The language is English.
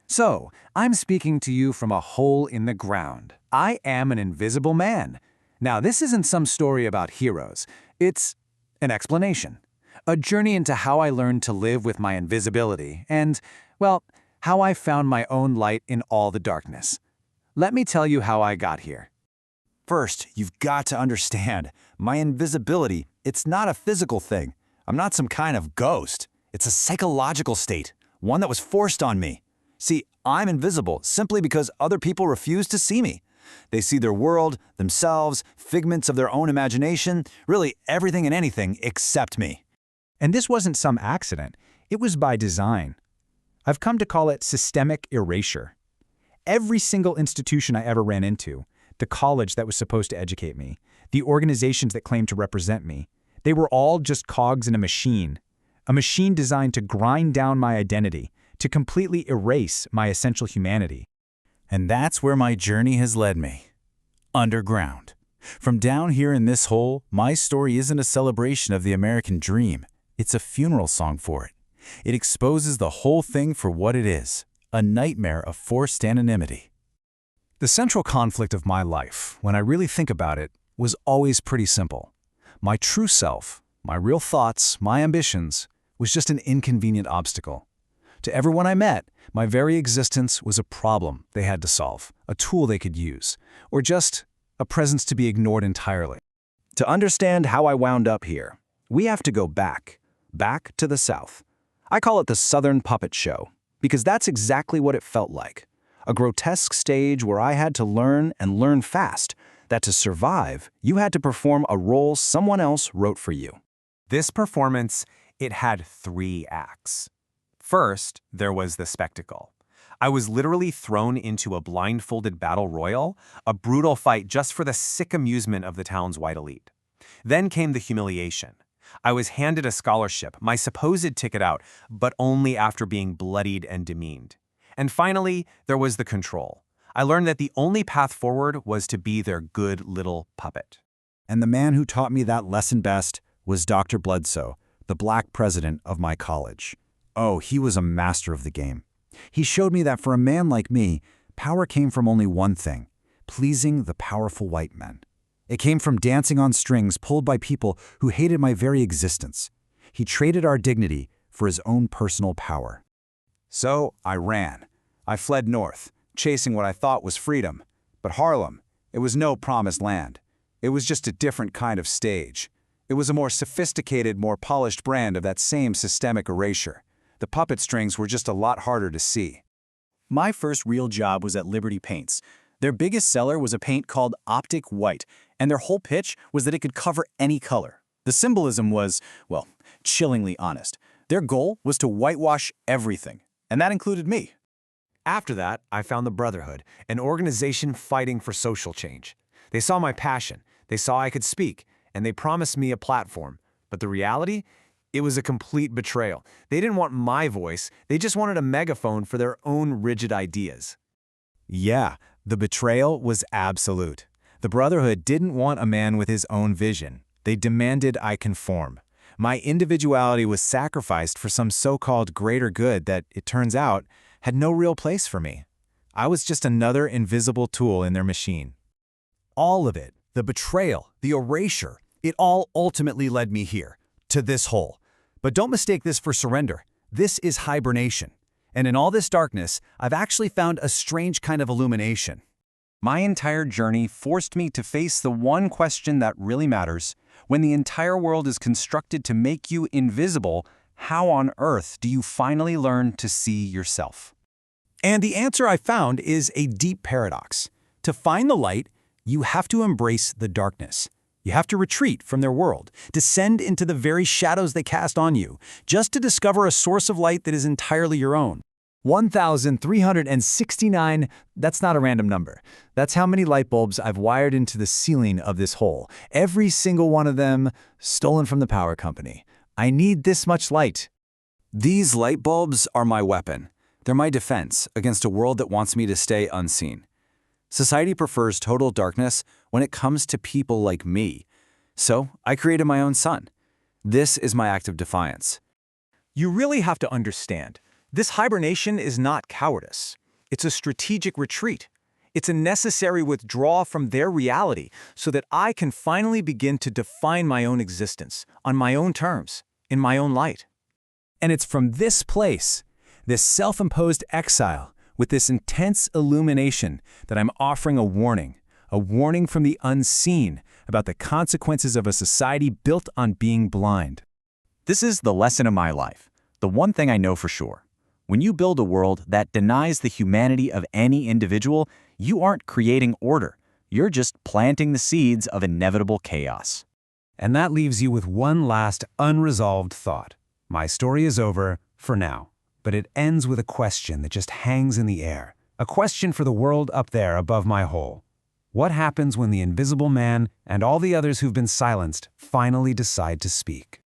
So, I'm speaking to you from a hole in the ground. I am an invisible man. Now, this isn't some story about heroes. It's an explanation. A journey into how I learned to live with my invisibility and, well, how I found my own light in all the darkness. Let me tell you how I got here. First, you've got to understand, my invisibility, it's not a physical thing. I'm not some kind of ghost. It's a psychological state, one that was forced on me. See, I'm invisible simply because other people refuse to see me. They see their world, themselves, figments of their own imagination, really everything and anything except me. And this wasn't some accident. It was by design. I've come to call it systemic erasure. Every single institution I ever ran into, the college that was supposed to educate me, the organizations that claimed to represent me, they were all just cogs in a machine designed to grind down my identity, to completely erase my essential humanity. And that's where my journey has led me. Underground. From down here in this hole, my story isn't a celebration of the American dream. It's a funeral song for it. It exposes the whole thing for what it is, a nightmare of forced anonymity. The central conflict of my life, when I really think about it, was always pretty simple. My true self, my real thoughts, my ambitions, was just an inconvenient obstacle. To everyone I met, my very existence was a problem they had to solve, a tool they could use, or just a presence to be ignored entirely. To understand how I wound up here, we have to go back to the South. I call it the Southern Puppet Show, because that's exactly what it felt like. A grotesque stage where I had to learn and learn fast, that to survive, you had to perform a role someone else wrote for you. This performance, it had 3 acts. First, there was the spectacle. I was literally thrown into a blindfolded battle royal, a brutal fight just for the sick amusement of the town's white elite. Then came the humiliation. I was handed a scholarship, my supposed ticket out, but only after being bloodied and demeaned. And finally, there was the control. I learned that the only path forward was to be their good little puppet. And the man who taught me that lesson best was Dr. Bledsoe, the black president of my college. Oh, he was a master of the game. He showed me that for a man like me, power came from only one thing: pleasing the powerful white men. It came from dancing on strings pulled by people who hated my very existence. He traded our dignity for his own personal power. So I ran. I fled north, chasing what I thought was freedom. But Harlem, it was no promised land. It was just a different kind of stage. It was a more sophisticated, more polished brand of that same systemic erasure. The puppet strings were just a lot harder to see. My first real job was at Liberty Paints. Their biggest seller was a paint called Optic White, and their whole pitch was that it could cover any color. The symbolism was, well, chillingly honest. Their goal was to whitewash everything, and that included me. After that, I found the Brotherhood, an organization fighting for social change. They saw my passion, they saw I could speak, and they promised me a platform. But the reality? It was a complete betrayal. They didn't want my voice, they just wanted a megaphone for their own rigid ideas. Yeah, the betrayal was absolute. The Brotherhood didn't want a man with his own vision. They demanded I conform. My individuality was sacrificed for some so-called greater good that, it turns out, had no real place for me. I was just another invisible tool in their machine. All of it, the betrayal, the erasure, it all ultimately led me here, to this hole. But don't mistake this for surrender. This is hibernation. And in all this darkness, I've actually found a strange kind of illumination. My entire journey forced me to face the one question that really matters. When the entire world is constructed to make you invisible, how on earth do you finally learn to see yourself? And the answer I found is a deep paradox. To find the light, you have to embrace the darkness. You have to retreat from their world, descend into the very shadows they cast on you, just to discover a source of light that is entirely your own. 1,369, that's not a random number. That's how many light bulbs I've wired into the ceiling of this hole. Every single one of them stolen from the power company. I need this much light. These light bulbs are my weapon. They're my defense against a world that wants me to stay unseen. Society prefers total darkness when it comes to people like me. So I created my own sun. This is my act of defiance. You really have to understand. This hibernation is not cowardice. It's a strategic retreat. It's a necessary withdrawal from their reality so that I can finally begin to define my own existence on my own terms, in my own light. And it's from this place, this self-imposed exile, with this intense illumination, that I'm offering a warning from the unseen about the consequences of a society built on being blind. This is the lesson of my life. The one thing I know for sure. When you build a world that denies the humanity of any individual, you aren't creating order. You're just planting the seeds of inevitable chaos. And that leaves you with one last unresolved thought. My story is over for now, but it ends with a question that just hangs in the air. A question for the world up there above my hole. What happens when the Invisible Man and all the others who've been silenced finally decide to speak?